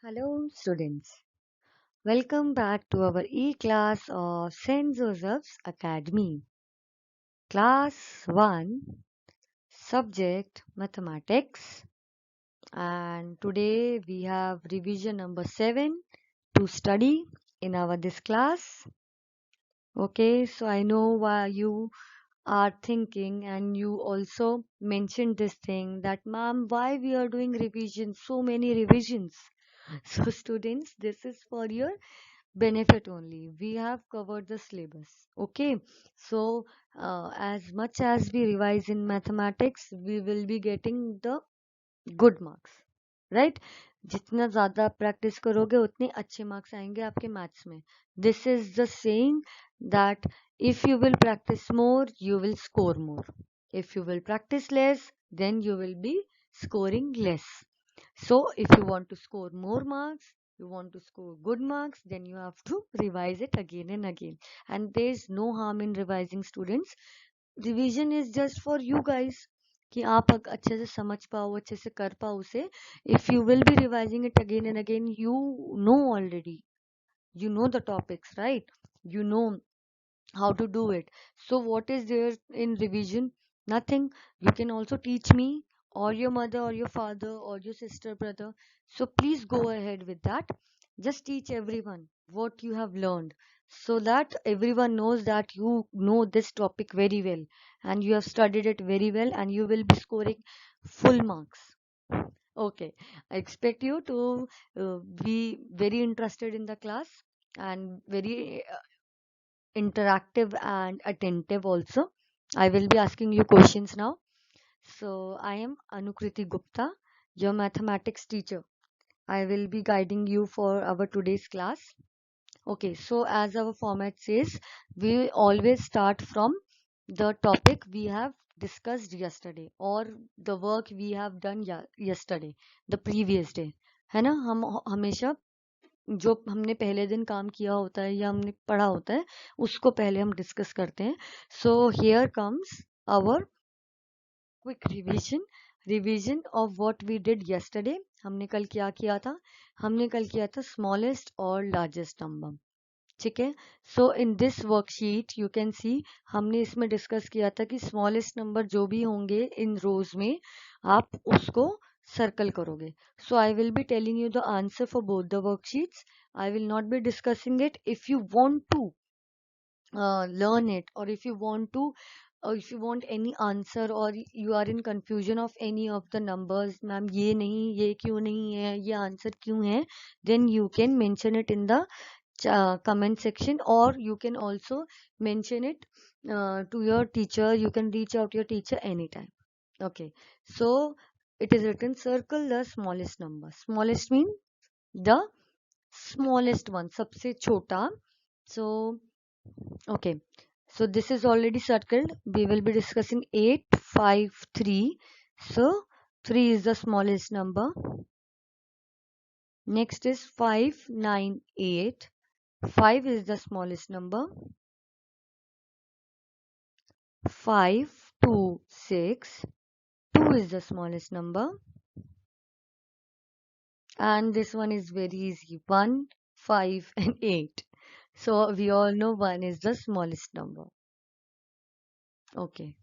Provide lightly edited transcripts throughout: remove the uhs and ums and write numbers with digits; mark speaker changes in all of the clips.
Speaker 1: Hello, students. Welcome back to our e-class of St. Joseph's Academy. Class 1, subject Mathematics. And today we have revision number 7 to study in our this class. Okay, so I know why you are thinking, and you also mentioned this thing that, ma'am, why we are doing revision, so many revisions. So students, this is for your benefit only. We have covered the syllabus. Okay, so as much as we revise in mathematics, we will be getting the good marks, right? जितना ज़्यादा practice करोगे उतने अच्छे marks आएंगे आपके maths में. This is the saying that if you will practice more, you will score more. If you will practice less, then you will be scoring less. So if you want to score more marks, you want to score good marks, then you have to revise it again and again. And there is no harm in revising, students. Revision is just for you guys, कि आप अच्छे से समझ पाओ, अच्छे से कर पाओ उसे. If you will be revising it again and again, you know already. You know the topics, right? You know how to do it. So what is there in revision? Nothing. You can also teach me, or your mother, or your father, or your sister, brother. So please go ahead with that. Just teach everyone what you have learned, so that everyone knows that you know this topic very well, and you have studied it very well, and you will be scoring full marks. Okay, I expect you to be very interested in the class, and very interactive and attentive also. I will be asking you questions now. So I am Anukriti Gupta, your mathematics teacher. I will be guiding you for our today's class. Okay, so as our format says, we always start from the topic we have discussed yesterday, or the work we have done yesterday, the previous day. है ना, हम हमेशा जो हमने पहले दिन काम किया होता है या हमने पढ़ा होता है उसको पहले हम डिस्कस करते हैं. So here comes our quick revision of what we did yesterday. हमने कल क्या किया था? हमने कल किया था स्मॉलेस्ट और लार्जेस्ट नंबर. ठीक है. So in this worksheet you can see, हमने इसमें डिस्कस किया था कि स्मॉलेस्ट नंबर जो भी होंगे इन रोज में, आप उसको सर्कल करोगे. So I will be telling you the answer for both the worksheets. I will not be discussing it. If you want to learn it, or if you want to, or if you want any answer, or you are in confusion of any of the numbers, ma'am ये नहीं, ये क्यों नहीं है, ये answer क्यों है, then you can mention it in the comment section, or you can also mention it to your teacher. You can reach out to your teacher anytime. Okay, so it is written, circle the smallest number. Smallest mean the smallest one, सबसे छोटा. So okay, so this is already circled. We will be discussing 853. So 3 is the smallest number. Next is 598. 5 is the smallest number. 526. 2 is the smallest number. And this one is very easy. 1, 5 and 8. So we all know 1 is the smallest number. Okay.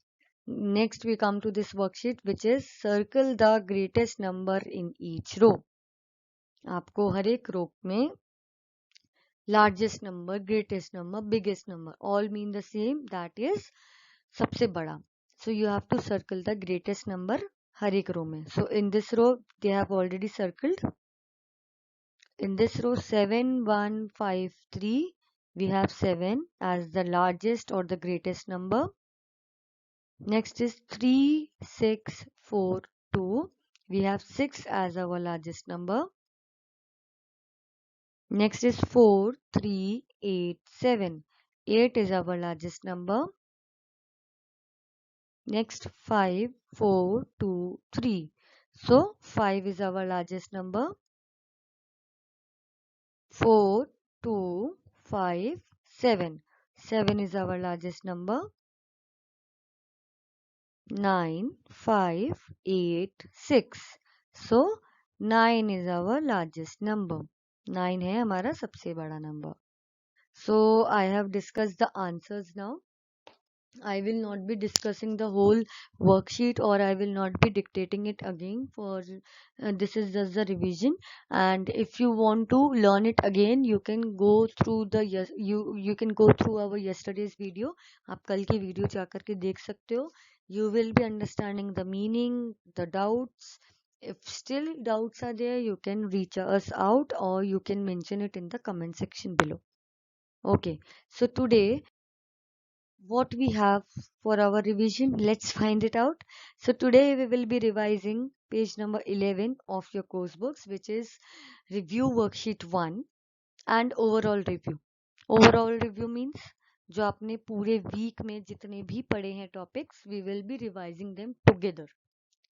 Speaker 1: Next we come to this worksheet, which is circle the greatest number in each row. आपको हर एक रो में largest number, greatest number, biggest number all mean the same, that is सबसे बड़ा. So you have to circle the greatest number हर एक रो में. So in this row they have already circled. In this row 7, 1, 5, 3, we have 7 as the largest or the greatest number. Next is 3, 6, 4, 2. We have 6 as our largest number. Next is 4, 3, 8, 7. 8 is our largest number. Next 5, 4, 2, 3. So 5 is our largest number. 4, 2, 5, 7. 7 is our largest number. 9, 5, 8, 6. So 9 is our largest number. 9 है हमारा सबसे बड़ा number. So I have discussed the answers now. I will not be discussing the whole worksheet, or I will not be dictating it again for this is just the revision. And if you want to learn it again, you can go through the you can go through our yesterday's video. आप कल की video जा करके देख सकते हो. You will be understanding the meaning, the doubts. If still doubts are there, you can reach us out, or you can mention it in the comment section below. Okay, so today what we have for our revision, let's find it out. So today we will be revising page number 11 of your course books, which is review worksheet 1 and overall review. Overall review means जो आपने पूरे week में जितने भी पढ़े हैं topics, we will be revising them together.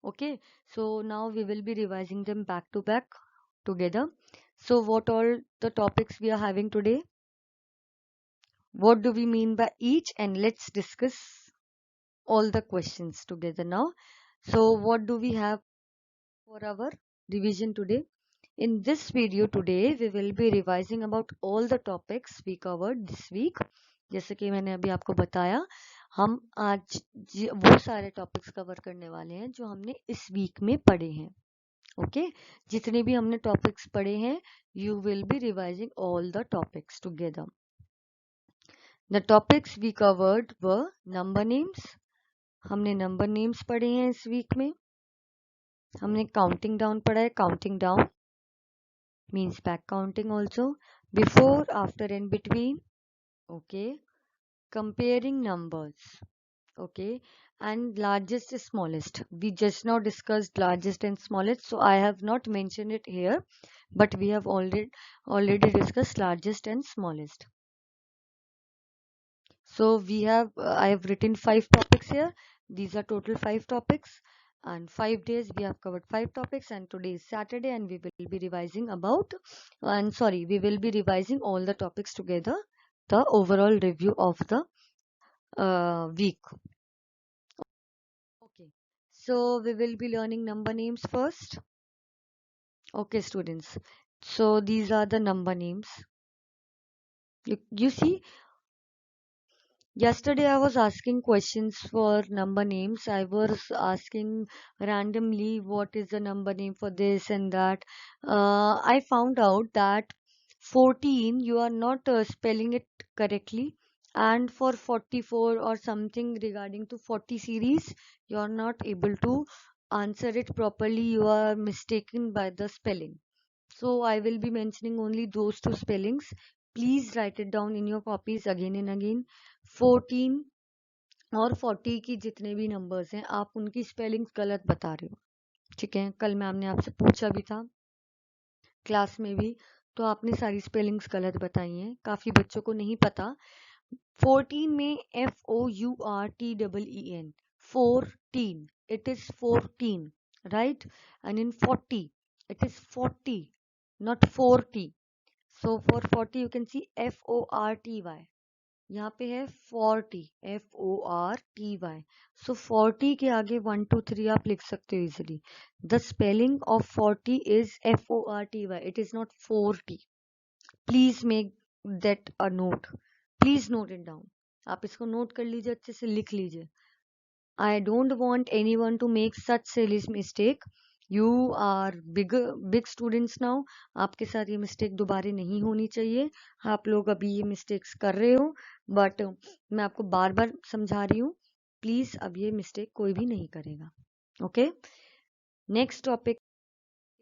Speaker 1: Okay, so now we will be revising them back to back together. So what all the topics we are having today, what do we mean by each, and let's discuss all the questions together now. So what do we have for our revision today? In this video today we will be revising about all the topics we covered this week. जैसे कि मैंने अभी आपको बताया, हम आज वो सारे टॉपिक्स कवर करने वाले हैं जो हमने इस वीक में पढ़े हैं. ओके, जितने भी हमने टॉपिक्स पढ़े हैं, you will be revising all the topics together. The topics we covered were number names. हमने नंबर नेम्स पढ़े हैं इस वीक में. हमने काउंटिंग डाउन पढ़ा है. Counting down means back counting also. Before, after and between. Okay, comparing numbers. Okay, and largest smallest. We just now discussed largest and smallest, so I have not mentioned it here, but we have already discussed largest and smallest. So we have I have written 5 topics here. These are total 5 topics, and 5 days we have covered 5 topics, and today is Saturday, and we will be revising we will be revising all the topics together, the overall review of the week. Okay, so we will be learning number names first. Okay, students, so these are the number names. You see, yesterday I was asking questions for number names. I was asking randomly what is the number name for this and that. I found out that 14 you are not spelling it correctly, and for 44 or something regarding to 40 series you are not able to answer it properly. You are mistaken by the spelling. So I will be mentioning only those 2 spellings. Please write it down in your copies again and again. 14 और 40 की जितने भी numbers हैं, आप उनकी spellings गलत बता रहे हो. ठीक है, कल मैम ने आपसे पूछा भी था क्लास में भी, तो आपने सारी स्पेलिंग्स गलत बताई हैं. काफी बच्चों को नहीं पता. 14 में FOURTEEN, 14, it is 14, right? And in 40 it is 40, not 40. So for 40 you can see FORTY. यहाँ पे है 40, FORTY. So 40 के आगे 1 2 3 आप लिख सकते हो easily. The spelling of 40 is FORTY. It is not 40. Please make that a note. Please note it down. आप इसको नोट कर लीजिए, अच्छे से लिख लीजिए. I don't want anyone to make such silly mistake. You are big students now. आपके साथ ये मिस्टेक दोबारा नहीं होनी चाहिए. आप लोग अभी ये मिस्टेक्स कर रहे हो, बट मैं आपको बार बार समझा रही हूँ, प्लीज अब ये मिस्टेक कोई भी नहीं करेगा. Okay, next topic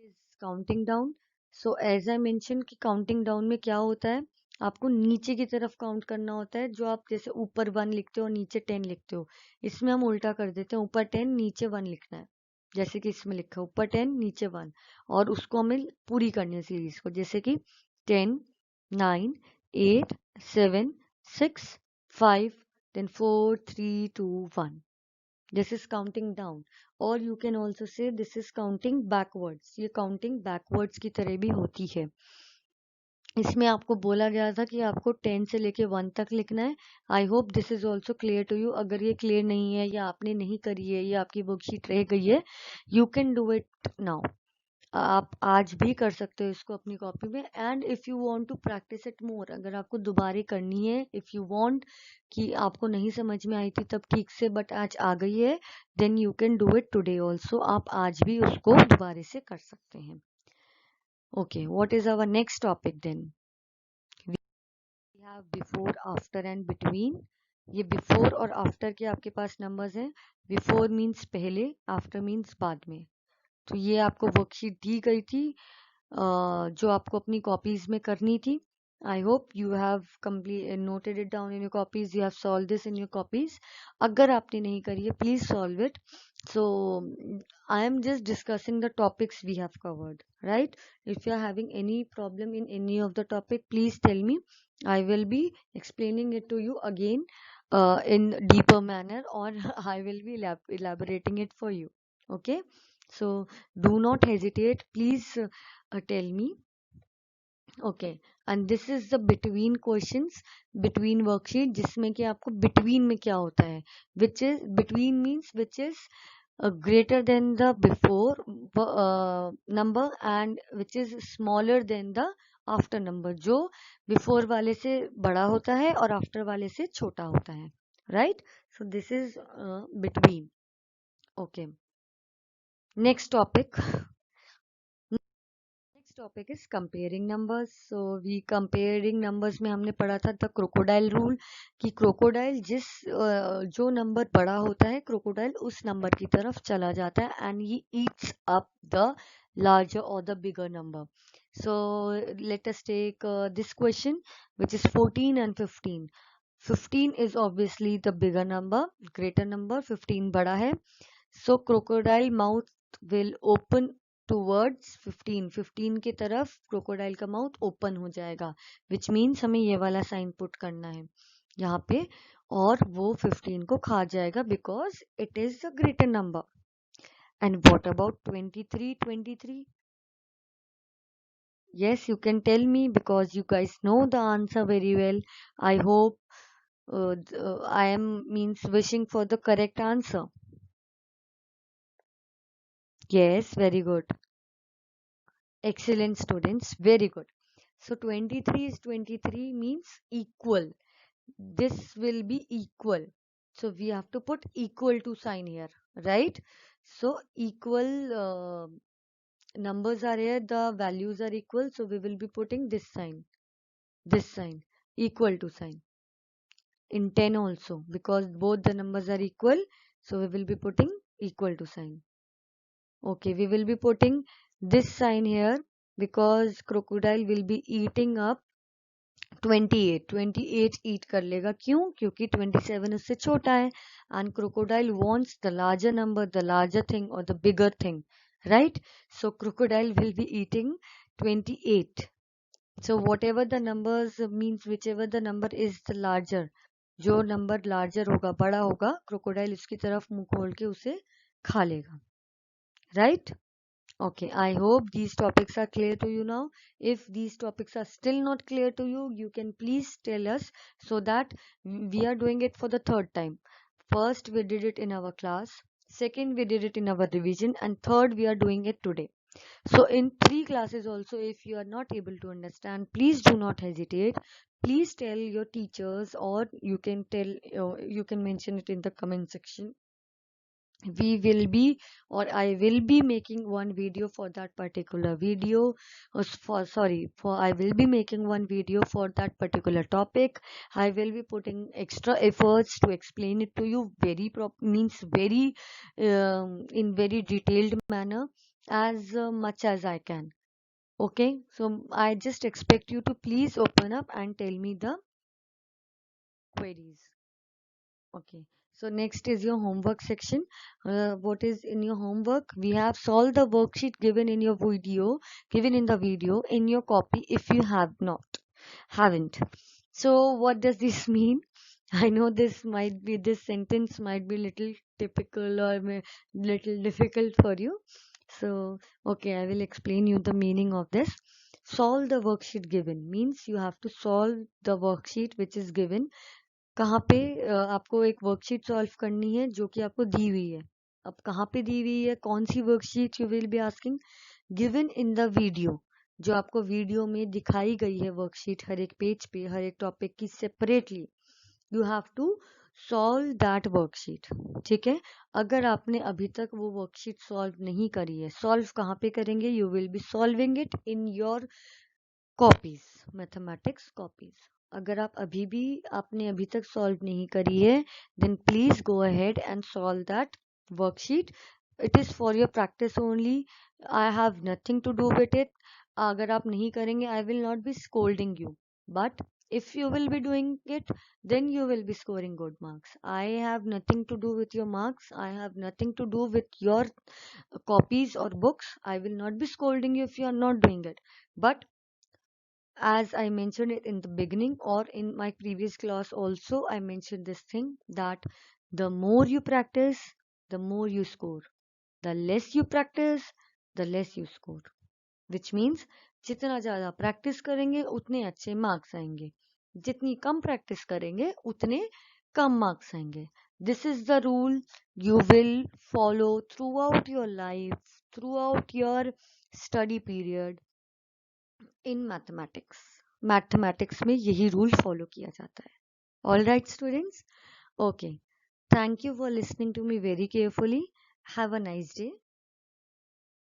Speaker 1: is counting down. So as I mention कि काउंटिंग डाउन में क्या होता है, आपको नीचे की तरफ काउंट करना होता है. जो आप जैसे ऊपर 1 लिखते हो और नीचे 10 लिखते हो, इसमें हम उल्टा कर देते हैं. ऊपर 10 नीचे 1 लिखना है, जैसे कि इसमें लिखा है ऊपर 10 नीचे 1, और उसको हमें पूरी करनी है सीरीज को. जैसे कि 10 9 8 7 6 5 then 4 3 2 1. This is counting down, or you can also say this is counting backwards. ये counting backwards की तरह भी होती है. इसमें आपको बोला गया था कि आपको 10 से लेके 1 तक लिखना है. I hope this is also clear to you. अगर ये क्लियर नहीं है या आपने नहीं करी है या आपकी वर्कशीट रह गई है, you can do it now. आप आज भी कर सकते हो इसको अपनी कॉपी में। And if you want to practice it more, अगर आपको दोबारा करनी है, इफ़ यू वांट कि आपको नहीं समझ में आई थी तब ठीक से बट आज आ गई है, then you can do it today also. आप आज भी उसको दोबारा से कर सकते हैं। Okay, what is our next topic then? We have before, after and between. ये बिफोर और आफ्टर के आपके पास नंबर्स हैं। बिफोर मीन्स पहले, आफ्टर मीन्स बाद में। तो ये आपको वर्कशीट दी गई थी जो आपको अपनी कॉपीज में करनी थी। I hope you have complete noted it down in your copies, you have solve this in your copies. अगर आपने नहीं करी है please solve it. So I am just discussing the topics we have covered, right? If you are having any problem in any of the topic please tell me, I will be explaining it to you again in deeper manner, or I will be elaborating it for you. Okay, so do not hesitate, please tell me. Okay, and this is the between questions, between worksheet, जिसमें कि आपको between में क्या होता है, which is between means which is greater than the before number and which is smaller than the after number, जो before वाले से बड़ा होता है और आफ्टर वाले से छोटा होता है, right? So this is between. Okay, next topic, next topic is comparing numbers. So we comparing numbers में हमने पढ़ा था द क्रोकोडाइल रूल, कि क्रोकोडाइल जो नंबर बड़ा होता है, क्रोकोडाइल उस नंबर की तरफ चला जाता है and he eats up the larger or the bigger number. So let us take this question, which is 14 and 15. 15 is obviously the bigger number, greater number, 15 बड़ा है। So crocodile mouth will open towards 15, 15 की तरफ crocodile का mouth open हो जाएगा, which means हमें ये वाला साइन पुट करना है यहाँ पे, और वो 15 को खा जाएगा because it is a greater number. And what about 23, 23? Yes, you can tell me because you guys know the answer very well. I hope I am means wishing for the correct answer. Yes, very good. Excellent students, very good. So 23 is 23 means equal. This will be equal. So we have to put equal to sign here, right? So equal numbers are here, the values are equal, so we will be putting this sign, equal to sign. In 10 also, because both the numbers are equal, so we will be putting equal to sign. Okay, we will be putting this sign here because crocodile will be eating up 28, 28 eat कर लेगा, क्यों? क्योंकि 27 उससे छोटा है and crocodile wants the larger number, the larger thing or the bigger thing, right? So crocodile will be eating 28. So whatever the numbers means, whichever the number is the larger, जो number larger होगा, बड़ा होगा, crocodile उसकी तरफ मुंह खोल के उसे खा लेगा, right? Okay, I hope these topics are clear to you now. If these topics are still not clear to you, you can please tell us so that we are doing it for the third time. First, we did it in our class. Second, we did it in our revision. And third, we are doing it today. So in 3 classes also, if you are not able to understand, please do not hesitate. Please tell your teachers, or you can you can mention it in the comment section. We will be, or I will be making one video for that particular video, I will be making one video for that particular topic. I will be putting extra efforts to explain it to you very in very detailed manner, as much as I can. Okay, so I just expect you to please open up and tell me the queries. Okay, so next is your homework section. What is in your homework? We have solved the worksheet given in your video, given in the video in your copy if you haven't. So what does this mean? I know this sentence might be little typical or little difficult for you. So, okay, I will explain you the meaning of this. Solve the worksheet given means you have to solve the worksheet which is given. कहाँ पे आपको एक worksheet solve करनी है जो कि आपको दी हुई है। अब कहाँ पे दी हुई है, कौन सी worksheet, you will be asking. Given in the video, जो आपको वीडियो में दिखाई गई है वर्कशीट, हर एक पेज पे हर एक टॉपिक की separately, you have to solve that worksheet. ठीक है, अगर आपने अभी तक वो वर्कशीट सॉल्व नहीं करी है, सॉल्व कहाँ पे करेंगे? You will be solving it in your copies, mathematics copies. अगर आप आपने अभी तक सॉल्व नहीं करी है, then please go ahead and solve that worksheet. It is for your practice only, I have nothing to do with it. अगर आप नहीं करेंगे, I will not be scolding you, but if you will be doing it, then you will be scoring good marks. I have nothing to do with your marks, I have nothing to do with your copies or books. I will not be scolding you if you are not doing it. But as I mentioned it in the beginning, or in my previous class also, I mentioned this thing that the more you practice, the more you score. The less you practice, the less you score. Which means जितना ज़्यादा practice करेंगे उतने अच्छे marks आएंगे, जितनी कम practice करेंगे उतने कम marks आएंगे. This is the rule you will follow throughout your life, throughout your study period in mathematics. Mathematics में यही रूल फॉलो किया जाता है. All right students, okay, thank you for listening to me very carefully. Have a nice day.